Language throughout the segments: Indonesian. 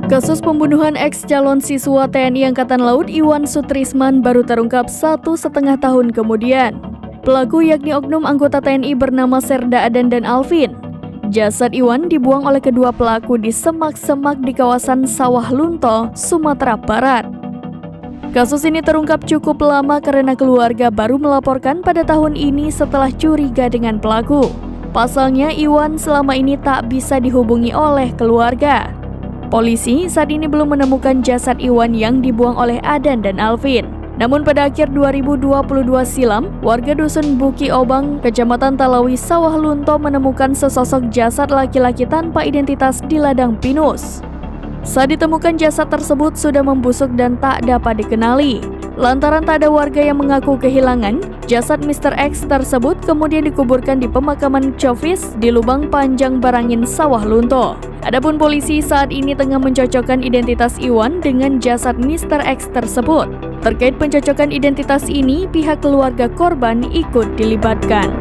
Kasus pembunuhan ex-calon siswa TNI Angkatan Laut Iwan Sutrisman baru terungkap 1,5 tahun kemudian. Pelaku yakni oknum anggota TNI bernama Serda Adan dan Alvin. Jasad Iwan dibuang oleh kedua pelaku di semak-semak di kawasan Sawah Lunto, Sumatera Barat. Kasus ini terungkap cukup lama karena keluarga baru melaporkan pada tahun ini setelah curiga dengan pelaku. Pasalnya Iwan selama ini tak bisa dihubungi oleh keluarga. Polisi saat ini belum menemukan jasad Iwan yang dibuang oleh Adan dan Alvin. Namun pada akhir 2022 silam, warga dusun Buki Obang, Kecamatan Talawi, Sawah Lunto menemukan sesosok jasad laki-laki tanpa identitas di ladang pinus. Saat ditemukan jasad tersebut sudah membusuk dan tak dapat dikenali. Lantaran tak ada warga yang mengaku kehilangan, jasad Mr. X tersebut kemudian dikuburkan di pemakaman Covis di Lubang Panjang Barangin, Sawah Lunto. Adapun polisi saat ini tengah mencocokkan identitas Iwan dengan jasad Mr. X tersebut. Terkait pencocokan identitas ini, pihak keluarga korban ikut dilibatkan.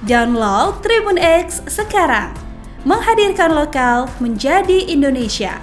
Download Tribun X sekarang, menghadirkan lokal menjadi Indonesia.